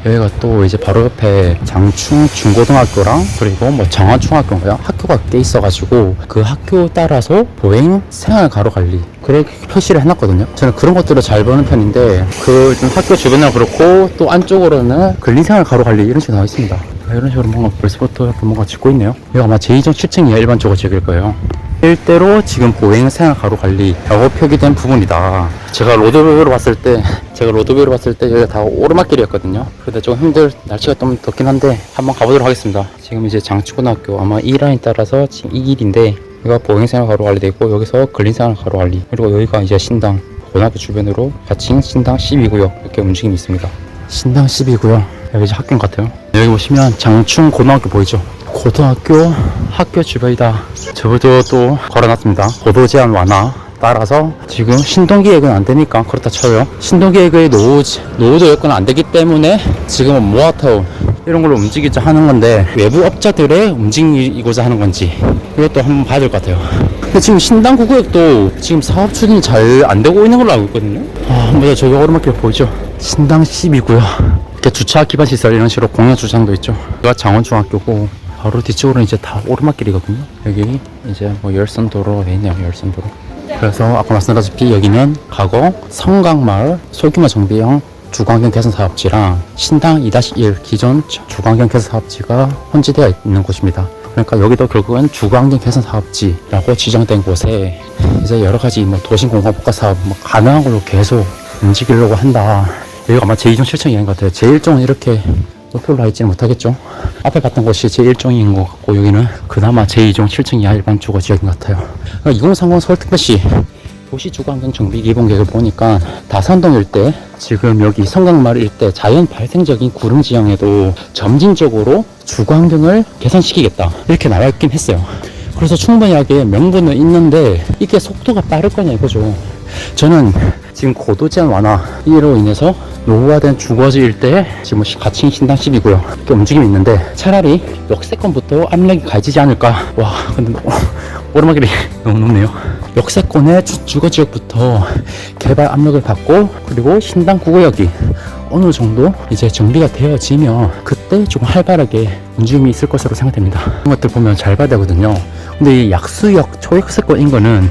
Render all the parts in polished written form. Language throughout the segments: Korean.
여기가 또 이제 바로 옆에 장충 중고등학교랑 그리고 뭐 정화중학교인가요? 학교가 꽤 있어가지고 그 학교 따라서 보행 생활 가로 관리 그렇게 표시를 해놨거든요. 저는 그런 것들을 잘 보는 편인데 그 좀 학교 주변은 그렇고 또 안쪽으로는 근린생활 가로 관리 이런 식으로 나와 있습니다. 이런 식으로 뭔가 벌써부터 뭔가 짓고 있네요. 이거 아마 제2종 7층이야 일반적으로 지을 거예요. 일대로 지금 보행 생활 가로 관리라고 표기된 부분이다. 제가 로드뷰로 봤을 때 여기가 다 오르막길이었거든요. 근데 좀 날씨가 좀 덥긴 한데 한번 가보도록 하겠습니다. 지금 이제 장충고등학교 아마 이 라인 따라서 지금 이 길인데 여기가 보행 생활 가로 관리되어 있고 여기서 근린 생활 가로 관리 그리고 여기가 이제 신당 고등학교 주변으로 같이 신당 12구역 이렇게 움직임이 있습니다. 신당 12구역 여기 이제 학교인 것 같아요. 여기 보시면 장충 고등학교 보이죠? 고등학교 학교 주변이다. 저도 또 걸어놨습니다. 고도 제한 완화 따라서 지금 신동기획은 안 되니까 그렇다 쳐요. 신동기획의 노후도 여건은 안 되기 때문에 지금은 모아타운 이런 걸로 움직이자 하는 건데 외부 업자들의 움직이고자 하는 건지 이것도 한번 봐야 될 것 같아요. 근데 지금 신당 구구역도 지금 사업 추진이 잘 안 되고 있는 걸로 알고 있거든요. 한번 저기 오르막길 보이죠? 신당 12구요. 이렇게 주차 기반 시설 이런 식으로 공영 주차장도 있죠. 여기가 장원중학교고 바로 뒤쪽으로는 이제 다 오르막길이거든요. 여기 이제 뭐 열선도로 돼 있네요. 열선도로. 그래서 아까 말씀드렸다시피 여기는 과거 성강마을 소규모 정비형 주거환경 개선 사업지랑 신당 2-1 기존 주거환경 개선 사업지가 혼재되어 있는 곳입니다. 그러니까 여기도 결국은 주거환경 개선 사업지라고 지정된 곳에 이제 여러 가지 뭐 도심공간복합 사업 뭐 가능한 걸로 계속 움직이려고 한다. 여기가 아마 제2종 7층이 아닌 것 같아요. 제1종은 이렇게 높이로 가 있지는 못하겠죠. 앞에 봤던 곳이 제1종인 것 같고 여기는 그나마 제2종 7층 이하 일반 주거 지역인 것 같아요. 2030 서울특별시 도시주거환경 정비 기본계획을 보니까 다산동 일대 지금 여기 성강마을 일대 자연 발생적인 구릉 지형에도 점진적으로 주거환경을 개선시키겠다 이렇게 나와 있긴 했어요. 그래서 충분하게 명분은 있는데 이게 속도가 빠를 거냐 이거죠. 저는 지금 고도 제한 완화 이로 인해서 노후화된 주거지 일대에 지금 가칭 신당 10이고요. 이렇게 움직임이 있는데 차라리 역세권부터 압력이 가해지지 않을까. 와 근데 오르막길이 너무 높네요. 역세권의 주거지역부터 개발 압력을 받고 그리고 신당 구구역이 어느 정도 이제 정비가 되어지면 그때 조금 활발하게 움직임이 있을 것으로 생각됩니다. 이런 것들 보면 잘 봐야 되거든요. 근데 이 약수역 초역세권인 거는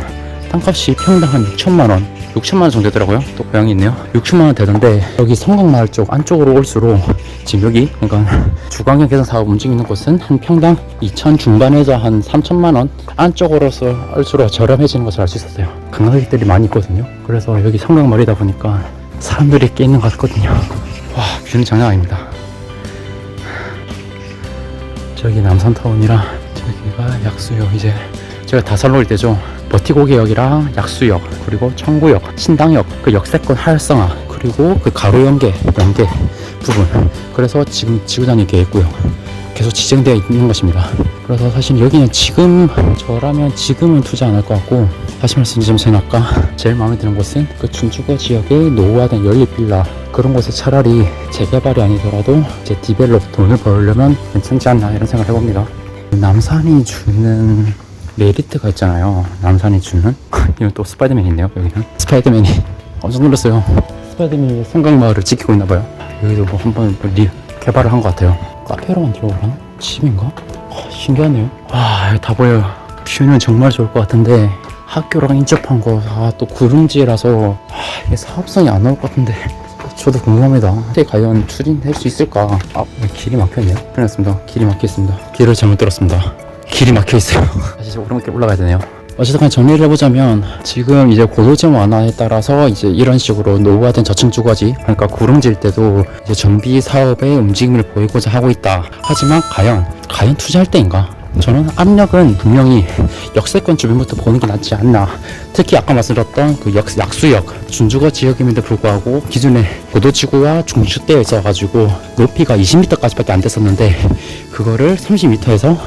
땅값이 평당 한 6천만원 6천만원 정도 되더라고요. 또 고양이 있네요. 6천만원 되던데 여기 성강마을 쪽 안쪽으로 올수록 지금 여기 그러니까 주거환경 개선 사업 움직이는 곳은 한 평당 2천 중반에서 한 3천만원 안쪽으로서 올수록 저렴해지는 것을 알 수 있었어요. 관광객들이 많이 있거든요. 그래서 여기 성강마을이다 보니까 사람들이 꽤 있는 것 같거든요. 와 뷰는 장난 아닙니다. 저기 남산타운이랑 저기가 약수역 이제 제가 다살로일 때죠. 버티고개역이랑 약수역 그리고 청구역 신당역 그 역세권 활성화 그리고 그 가로 연계 부분 그래서 지금 지구단위 계획구역 계속 지정되어 있는 것입니다. 그래서 사실 여기는 지금 저라면 지금은 투자 안 할 것 같고 다시 말씀드리면 저는 아까 제일 마음에 드는 곳은 그 준주거 지역의 노후화된 연립빌라 그런 곳에 차라리 재개발이 아니더라도 이제 디벨롭 돈을 벌려면 괜찮지 않나 이런 생각을 해봅니다. 남산이 주는 메리트가 있잖아요. 남산이 주는 이건 또 스파이더맨이 있네요. 여기는 스파이더맨이 엄청 놀랐어요. 스파이더맨이 성강마을을 지키고 있나봐요. 여기도 뭐 한번 개발을 한 것 같아요. 카페로 만들어보나? 집인가? 신기하네요. 와 다 보여요. 뷰는 정말 좋을 것 같은데 학교랑 인접한 거 또 구릉지라서 이게 사업성이 안 나올 것 같은데 저도 궁금합니다. 과연 추진할 수 있을까? 길이 막혀있네요. 큰일 났습니다. 길이 막혀있습니다. 길을 잘못 들었습니다. 길이 막혀있어요. 다시 오르막길 올라가야 되네요. 어쨌든 정리를 해보자면 지금 이제 고도제한 완화에 따라서 이제 이런 식으로 노후화된 저층 주거지 그러니까 구릉지일 때도 이제 정비 사업의 움직임을 보이고자 하고 있다. 하지만 과연 투자할 때인가? 저는 압력은 분명히 역세권 주변부터 보는 게 낫지 않나. 특히 아까 말씀드렸던 그 약수역 준주거 지역임에도 불구하고 기존에 고도지구와 중주대에 있어가지고 높이가 20m까지밖에 안 됐었는데 그거를 30m에서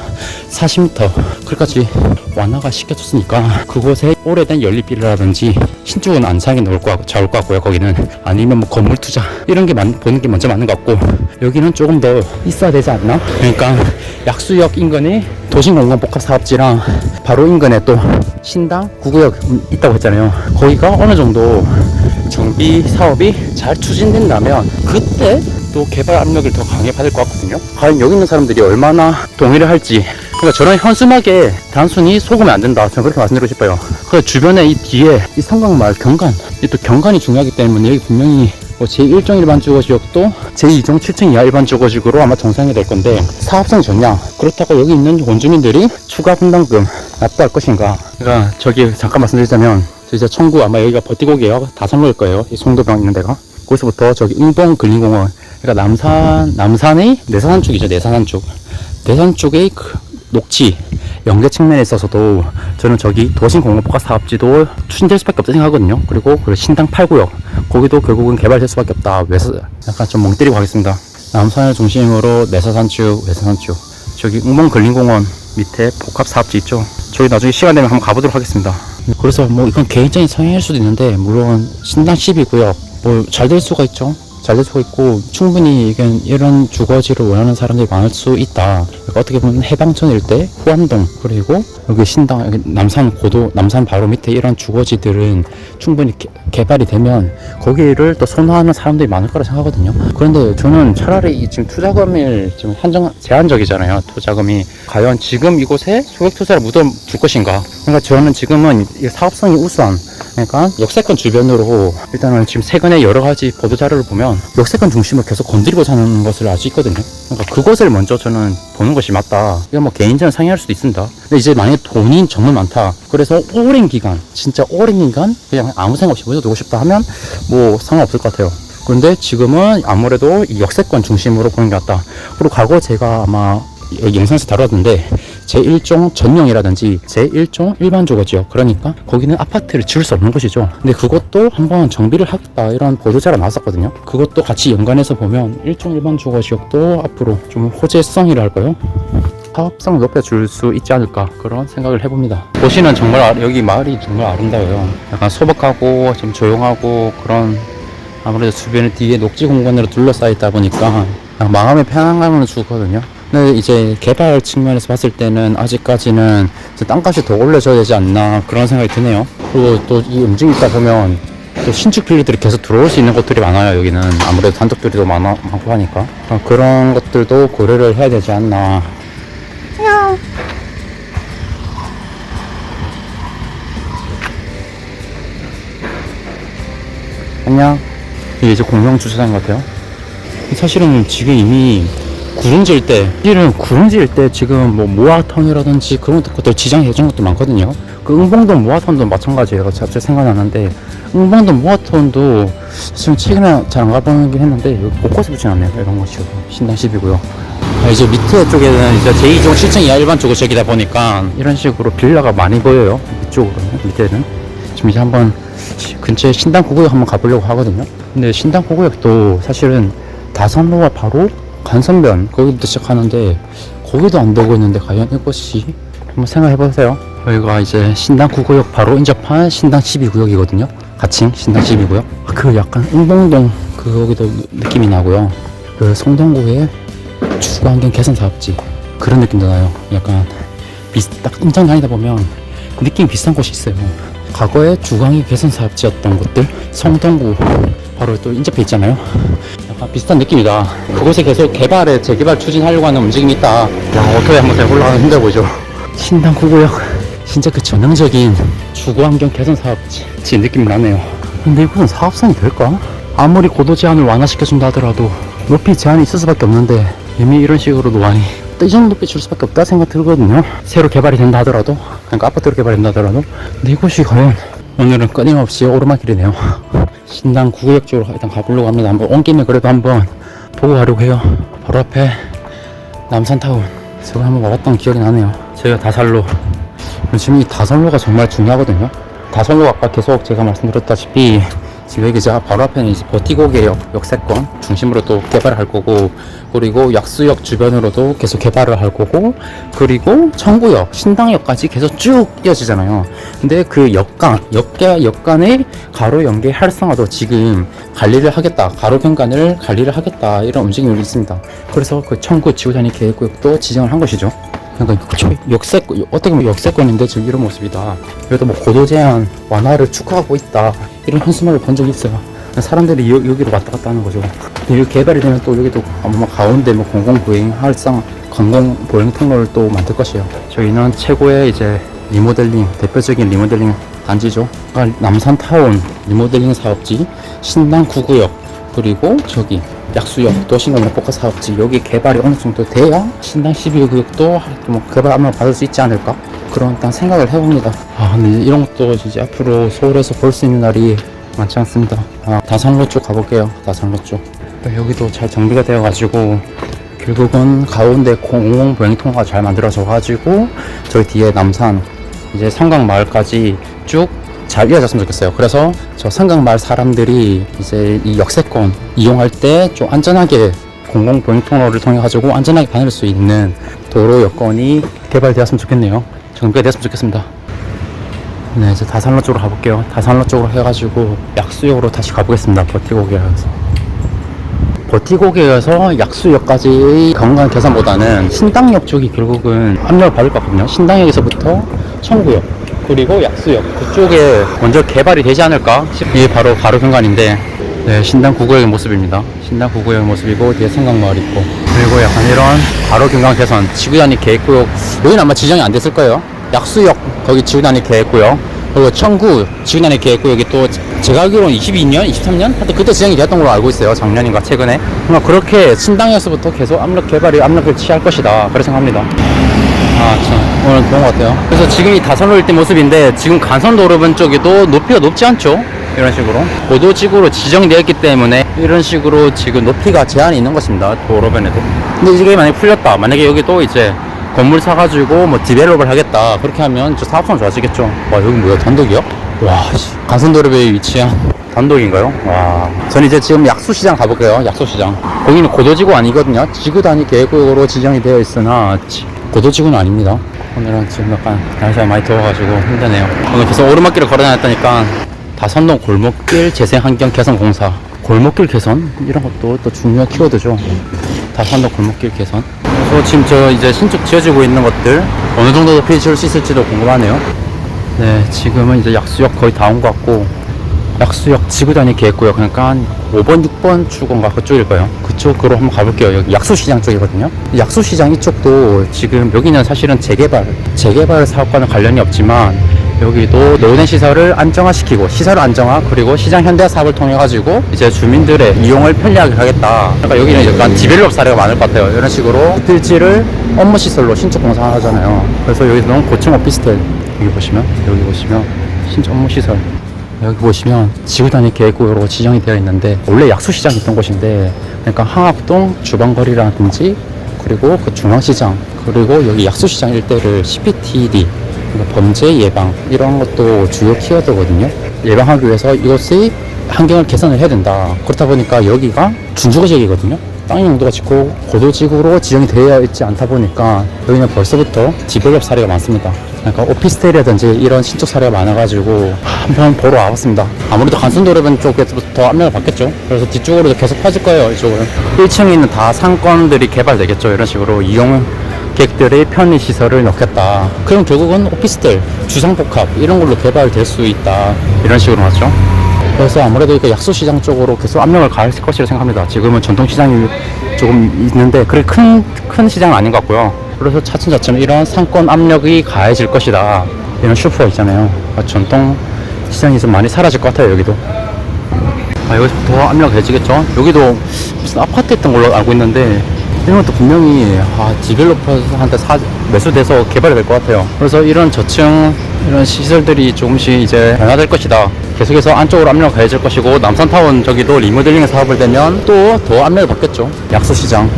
40m 그까지 완화가 시켜줬으니까 그곳에 오래된 연립비라든지 신축은 안 사는 게 좋을 것 같고요. 거기는 아니면 뭐 건물 투자 이런 게 보는 게 먼저 맞는 것 같고 여기는 조금 더 있어야 되지 않나? 그러니까 약수역 인근에 도심공간복합사업지랑 바로 인근에 또 신당 구구역 있다고 했잖아요. 거기가 어느 정도 정비 사업이 잘 추진된다면 그때 또 개발 압력을 더 강하게 받을 것 같거든요. 과연 여기 있는 사람들이 얼마나 동의를 할지. 그러니까 저는 현수막에 단순히 속으면 안 된다, 저는 그렇게 말씀드리고 싶어요. 그 주변에 이 뒤에 이 성곽마을 경관, 이 또 경관이 중요하기 때문에 여기 분명히 뭐 제1종 일반 주거지역도 제2종 7층 이하 일반 주거지역으로 아마 정상이 될 건데, 사업성이 좋냐? 그렇다고 여기 있는 원주민들이 추가 분담금 납부할 것인가? 그러니까 저기 잠깐 말씀드리자면, 이제 청구 아마 여기가 버티고개역 다성로일 거예요. 이 송도병 있는 데가. 거기서부터 저기 응봉 근린공원, 그러니까 남산의 내산산 쪽이죠. 내산산 쪽. 내산 쪽의 그 녹지 연계 측면에 있어서도 저는 저기 도심공업화 사업지도 추진될 수밖에 없다 생각하거든요. 그리고 그 신당 8구역 거기도 결국은 개발될 수밖에 없다. 약간 좀 멍 때리고 가겠습니다. 남산을 중심으로 내사산쭉, 외사산쭉, 저기 응봉 근린공원 밑에 복합 사업지 있죠. 저기 나중에 시간 되면 한번 가보도록 하겠습니다. 그래서 뭐 이건 개인적인 성향일 수도 있는데, 물론 신당 12구역 뭐 잘 될 수가 있죠. 잘 될 수가 있고, 충분히 이런 주거지를 원하는 사람들이 많을 수 있다. 그러니까 어떻게 보면 해방촌 일대, 후안동, 그리고 여기 신당, 여기 남산 고도, 남산 바로 밑에 이런 주거지들은 충분히 개발이 되면 거기를 또 선호하는 사람들이 많을 거라 생각하거든요. 그런데 저는 차라리 지금 투자금을 지금 제한적이잖아요. 투자금이 과연 지금 이곳에 소액 투자를 묻어 줄 것인가. 그러니까 저는 지금은 이 사업성이 우수한, 그러니까 역세권 주변으로 일단은 지금 최근에 여러 가지 보도 자료를 보면 역세권 중심을 계속 건드리고자 하는 것을 알 수 있거든요. 그러니까 그것을 먼저 저는 보는 것이 맞다. 이건 뭐 개인적인 상의할 수도 있습니다. 근데 이제 만약에 돈이 정말 많다, 그래서 오랜 기간, 진짜 오랜 기간 그냥 아무 생각 없이 묻어두고 싶다 하면 뭐 상관없을 것 같아요. 그런데 지금은 아무래도 이 역세권 중심으로 보는 게 낫다. 그리고 과거 제가 아마 영상에서 다뤘는데, 제1종 전용이라든지 제1종 일반 주거지역, 그러니까 거기는 아파트를 지을 수 없는 곳이죠. 근데 그것도 한번 정비를 하겠다 이런 보도자가 나왔었거든요. 그것도 같이 연관해서 보면 1종 일반 주거지역도 앞으로 좀 호재성이랄까요, 사업성을 높여줄 수 있지 않을까, 그런 생각을 해봅니다. 도시는 정말 여기 마을이 정말 아름다워요. 약간 소박하고 좀 조용하고, 그런 아무래도 주변에 뒤에 녹지 공간으로 둘러싸여 있다 보니까 마음의 편안감을 주거든요. 근데 이제 개발 측면에서 봤을 때는 아직까지는 땅값이 더 올려줘야 되지 않나, 그런 생각이 드네요. 그리고 또 이 움직임 있다 보면 또 신축 빌리들이 계속 들어올 수 있는 곳들이 많아요. 여기는 아무래도 단독들이 더 많고 하니까 그런 것들도 고려를 해야 되지 않나. 안녕. 이게 이제 공영 주차장 같아요. 사실은 지금 이미 구릉지 일대 지금 뭐 모아타운이라든지 그런 것들 지정해 준 것도 많거든요. 그 응봉동 모아타운도 마찬가지예요. 갑자기 생각나는데, 응봉동 모아타운도 지금 최근에 잘 안 가보긴 했는데 여기 곳곳에 붙여놨네요. 이런 것이 신당 10이고요. 이제 밑에 쪽에는 이제 제2종 7층 이하 일반 쪽으로 저기다 보니까 이런 식으로 빌라가 많이 보여요. 이쪽으로 밑에는. 지금 이제 한번 근처에 신당 9구역 한번 가보려고 하거든요. 근데 신당 9구역도 사실은 다선로와 바로 간선변 거기부터 시작하는데 거기도 안 되고 있는데, 과연 이것이, 한번 생각해보세요. 여기가 이제 신당 9구역 바로 인접한 신당 12구역이거든요. 가칭 신당 12구역. 그 약간 응봉동 거기도 느낌이 나고요. 그 성동구의 주거환경 개선 사업지 그런 느낌도 나요. 약간 딱 인천 다니다 보면 느낌이 비슷한 곳이 있어요. 과거에 주거환경 개선 사업지였던 곳들, 성동구 바로 또 인접해 있잖아요. 약간 비슷한 느낌이다. 그곳에 계속 재개발 추진하려고 하는 움직임이 있다. 야, 오토에 한번 더 올라가기 힘들어 보이죠. 신당 9구역 진짜 그 전형적인 주거환경 개선 사업지 느낌이 나네요. 근데 이곳은 사업성이 될까? 아무리 고도 제한을 완화시켜준다 하더라도 높이 제한이 있을 수밖에 없는데, 이미 이런 식으로도 많이 이 정도 높이 줄 수밖에 없다 생각 들거든요. 새로 개발이 된다 하더라도, 그러니까 아파트로 개발이 된다 하더라도. 근데 이곳이 과연, 오늘은 끊임없이 오르막길이네요. 신당 9구역 쪽으로 일단 가보려고 합니다. 한번 온 김에 그래도 한번 보고 가려고 해요. 바로 앞에 남산타운, 제가 한번 와봤던 기억이 나네요. 저희가 다살로, 지금 이 다선로가 정말 중요하거든요. 다선로가 아까 계속 제가 말씀드렸다시피 지금 여기 제가 바로 앞에는 이제 버티고개역 역세권 중심으로 또 개발을 할 거고, 그리고 약수역 주변으로도 계속 개발을 할 거고, 그리고 청구역, 신당역까지 계속 쭉 이어지잖아요. 근데 그 역간의 가로 연계 활성화도 지금 관리를 하겠다, 가로 변간을 관리를 하겠다, 이런 움직임이 있습니다. 그래서 그 청구 지구단위 계획구역도 지정을 한 것이죠. 그러니까 역세권, 어떻게 보면 역세권인데 지금 이런 모습이다. 그래도 뭐 고도 제한 완화를 촉구하고 있다, 이런 현수막을 본 적이 있어요. 사람들이 여기로 왔다 갔다 하는 거죠. 여기 개발이 되면 또 여기도 아마 가운데 뭐 공공보행 할상 공공보행 통로를 또 만들 것이에요. 저희는 최고의 이제 리모델링, 대표적인 리모델링 단지죠. 남산타운 리모델링 사업지, 신당 9구역, 그리고 저기 약수역 도시공원 포커스 사업지, 여기 개발이 어느 정도 돼야 신당 12구역도 뭐 개발 한번 받을 수 있지 않을까, 그런 일단 생각을 해봅니다. 근데 이런 것도 이제 앞으로 서울에서 볼 수 있는 날이 많지 않습니다. 다산로 쪽 가볼게요. 다산로 쪽. 여기도 잘 정비가 되어 가지고 결국은 가운데 공공보행 통로가 잘 만들어져 가지고 저희 뒤에 남산 이제 삼각마을까지 쭉 잘 이어졌으면 좋겠어요. 그래서 저 삼각마을 사람들이 이제 이 역세권 이용할 때 좀 안전하게 공공보행 통로를 통해 가지고 안전하게 다닐 수 있는 도로 여건이 개발되었으면 좋겠네요. 정비가 되었으면 좋겠습니다. 네, 이제 다산로 쪽으로 가볼게요. 다산로 쪽으로 해가지고 약수역으로 다시 가보겠습니다. 버티고개에서 약수역까지 관광 계산보다는 신당역 쪽이 결국은 압력을 받을 것 같거든요. 신당역에서부터 청구역 그리고 약수역 그쪽에 먼저 개발이 되지 않을까. 이게 바로 가로등간인데, 네, 신당 9구역의 모습입니다. 신당 9구역의 모습이고 뒤에 생각마을 있고, 그리고 약간 이런 가로등간 개선 지구단위 계획구역, 여기는 아마 지정이 안 됐을 거예요. 약수역 거기 지구단위 계획구역, 그리고 청구 지구단위 계획구역이 또 제가 알기로는 22년, 23년? 하여튼 그때 지정이 되었던 걸로 알고 있어요. 작년인가 최근에. 그렇게 신당에서부터 계속 압력을 취할 것이다, 그렇게 생각합니다. 참 오늘 그런 것 같아요. 그래서 지금 이 다산로 일대 모습인데, 지금 간선도로변 쪽에도 높이가 높지 않죠. 이런 식으로 고도지구로 지정되어 있기 때문에 이런 식으로 지금 높이가 제한이 있는 것입니다. 도로변에도. 근데 이게 만약에 풀렸다, 만약에 여기도 이제 건물 사가지고 뭐 디벨롭을 하겠다, 그렇게 하면 저 사업성 좋아지겠죠. 와, 여기 뭐야, 단독이요? 와, 간선도로변에 위치한 단독인가요? 와, 저는 이제 지금 약수시장 가볼게요. 약수시장. 거기는 고도지구 아니거든요. 지구단위 계획구역으로 지정이 되어 있으나 고도지구는 아닙니다. 오늘은 지금 약간 날씨가 많이 더워가지고 힘드네요. 오늘 계속 오르막길을 걸어 다녔다니까 다산동 골목길 재생환경 개선 공사, 골목길 개선 이런 것도 또 중요한 키워드죠. 다산동 골목길 개선. 그래서 지금 저 이제 신축 지어지고 있는 것들 어느 정도 높이 지을 수 있을지도 궁금하네요. 네, 지금은 이제 약수역 거의 다 온 것 같고, 약수역 지구단위 계획구역, 그러니까 5번, 6번 출구인가 그쪽일 거예요. 그쪽으로 한번 가볼게요. 여기 약수시장 쪽이거든요. 약수시장 이쪽도 지금 여기는 사실은 재개발 사업과는 관련이 없지만, 여기도 노후된 시설을 안정화시키고, 시설 안정화 그리고 시장 현대화 사업을 통해 가지고 이제 주민들의 이용을 편리하게 하겠다. 그러니까 여기는 약간 디벨롭 사례가 많을 것 같아요. 이런 식으로 빌지를 업무 시설로 신축 공사하잖아요. 그래서 여기는 고층 오피스텔, 여기 보시면 신축 업무 시설, 여기 보시면 지구단위 계획구역으로 지정이 되어 있는데, 원래 약수시장이 있던 곳인데, 그러니까 항학동 주방거리라든지 그리고 그 중앙시장 그리고 여기 약수시장 일대를 CPTD, 그러니까 범죄 예방 이런 것도 주요 키워드거든요. 예방하기 위해서 이곳의 환경을 개선을 해야 된다. 그렇다 보니까 여기가 준주거지역이거든요. 땅 용도가 짙고 고도지구로 지정이 되어 있지 않다 보니까 여기는 벌써부터 디벨롭 사례가 많습니다. 그러니까 오피스텔이라든지 이런 신축 사례가 많아가지고 한번 보러 와봤습니다. 아무래도 간선도로변 쪽에서부터 압력을 받겠죠. 그래서 뒤쪽으로도 계속 퍼질 거예요. 이쪽은 1층에 있는 다 상권들이 개발되겠죠. 이런 식으로 이용객들의 편의시설을 넣겠다. 그럼 결국은 오피스텔, 주상복합 이런 걸로 개발될 수 있다, 이런 식으로 맞죠. 그래서 아무래도 이렇게 약수시장 쪽으로 계속 압력을 가할 것이라 생각합니다. 지금은 전통시장이 조금 있는데 그렇게 큰 시장은 아닌 것 같고요. 그래서 차츰차츰 이런 상권 압력이 가해질 것이다. 이런 슈퍼 있잖아요. 전통 시장이 좀 많이 사라질 것 같아요. 여기도. 여기서 더 압력 가해지겠죠. 여기도 무슨 아파트 했던 걸로 알고 있는데, 이런 것도 분명히 디벨로퍼한테 매수돼서 개발이 될 것 같아요. 그래서 이런 저층 이런 시설들이 조금씩 이제 변화될 것이다. 계속해서 안쪽으로 압력을 가해질 것이고, 남산타운 저기도 리모델링 사업을 되면 또 더 압력을 받겠죠. 약수시장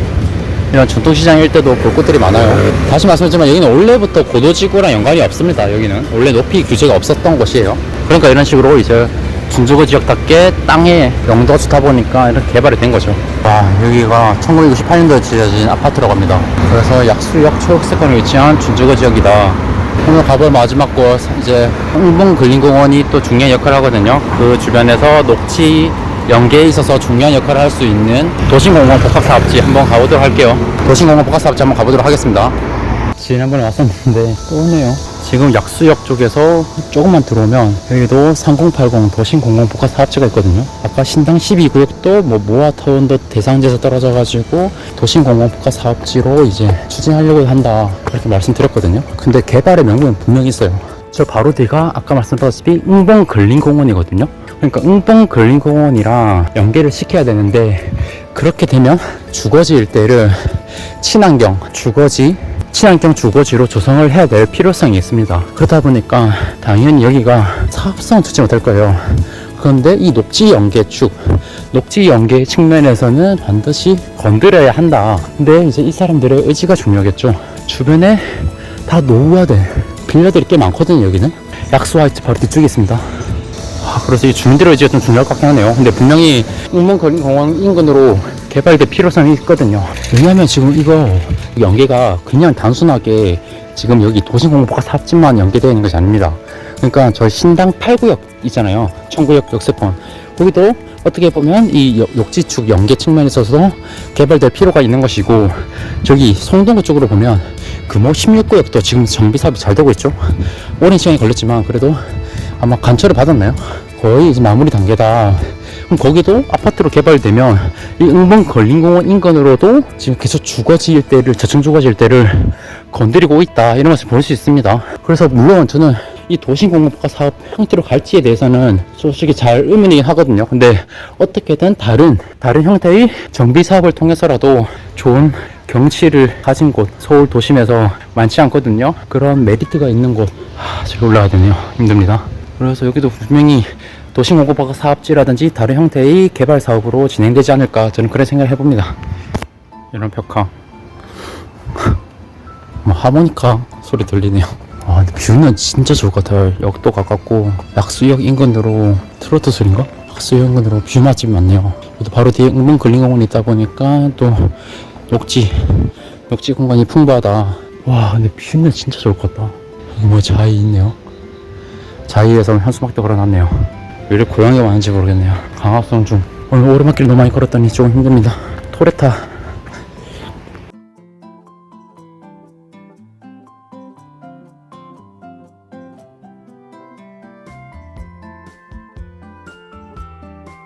이런 전통시장 일대도 볼 곳들이 많아요. 다시 말씀드리지만 여기는 원래부터 고도지구랑 연관이 없습니다. 여기는 원래 높이 규제가 없었던 곳이에요. 그러니까 이런 식으로 이제 준주거 지역답게 땅에 용도가 좋다 보니까 이렇게 개발이 된 거죠. 여기가 1998년도에 지어진 아파트라고 합니다. 그래서 약수역 초록세권에 위치한 준주거 지역이다. 오늘 가볼 마지막 곳, 이제 흥bun근린공원이 또 중요한 역할을 하거든요. 그 주변에서 녹지 연계에 있어서 중요한 역할을 할 수 있는 도심공원 복합사업지 한번 가보도록 할게요. 도심공원 복합사업지 한번 가보도록 하겠습니다. 지난번에 왔었는데 또 오네요. 지금 약수역 쪽에서 조금만 들어오면 여기도 3080 도심공공포카 사업지가 있거든요. 아까 신당 12구역도 뭐 모아타운도 대상지에서 떨어져가지고 도심공공포카 사업지로 이제 추진하려고 한다 그렇게 말씀드렸거든요. 근데 개발의 명분은 분명히 있어요. 저 바로 뒤가 아까 말씀드렸다시피 응봉 근린공원이거든요. 그러니까 응봉 근린공원이랑 연계를 시켜야 되는데 그렇게 되면 주거지 일대를 친환경 주거지로 조성을 해야 될 필요성이 있습니다. 그러다 보니까 당연히 여기가 사업성은 좋지 못할 거예요. 그런데 이 녹지 연계 측면에서는 반드시 건드려야 한다. 근데 이제 이 사람들의 의지가 중요하겠죠. 주변에 다 노후화된 빌라들이 꽤 많거든요. 여기는 약수 화이트 바로 뒤쪽에 있습니다. 그래서 이 주민들의 의지가 좀 중요할 것 같긴 하네요. 근데 분명히 응mon거린공원 인근으로 개발될 필요성이 있거든요. 왜냐면 지금 이거 연계가 그냥 단순하게 지금 여기 도심공원포카 사업지만 연계되어 있는 것이 아닙니다. 그러니까 저희 신당 8구역 있잖아요. 청구역 역세권. 거기도 어떻게 보면 이 욕지축 연계 측면에 있어서 개발될 필요가 있는 것이고, 저기 송동구 쪽으로 보면 금호 16구역도 지금 정비 사업이 잘 되고 있죠. 오랜 시간이 걸렸지만 그래도 아마 간철을 받았나요? 거의 이제 마무리 단계다. 그럼 거기도 아파트로 개발되면 이 응봉 걸린공원 인근으로도 지금 계속 주거지 일대를, 저층 주거지 일대를 건드리고 있다, 이런 것을 볼 수 있습니다. 그래서 물론 저는 이 도심공원포카 사업 형태로 갈지에 대해서는 솔직히 잘 의문이긴 하거든요. 근데 어떻게든 다른 형태의 정비 사업을 통해서라도 좋은 경치를 가진 곳, 서울 도심에서 많지 않거든요. 그런 메리트가 있는 곳, 저기 올라가야 되네요. 힘듭니다. 그래서 여기도 분명히 도심공원포카 사업지라든지 다른 형태의 개발 사업으로 진행되지 않을까, 저는 그런 생각을 해봅니다. 이런 벽화 뭐 하모니카 소리 들리네요. 근데 뷰는 진짜 좋을 것 같아요. 역도 가깝고 약수역 인근으로 트로트 소리인가? 약수역 인근으로 뷰 맛집이 많네요. 또 바로 뒤에 응봉 근린공원이 있다 보니까 또 녹지 공간이 풍부하다. 와, 근데 뷰는 진짜 좋을 것 같다. 뭐 자이 있네요. 자이에서 현수막도 걸어놨네요. 왜 이렇게 고양이가 많은지 모르겠네요. 강압성 중 오늘 오르막길 너무 많이 걸었더니 조금 힘듭니다. 토레타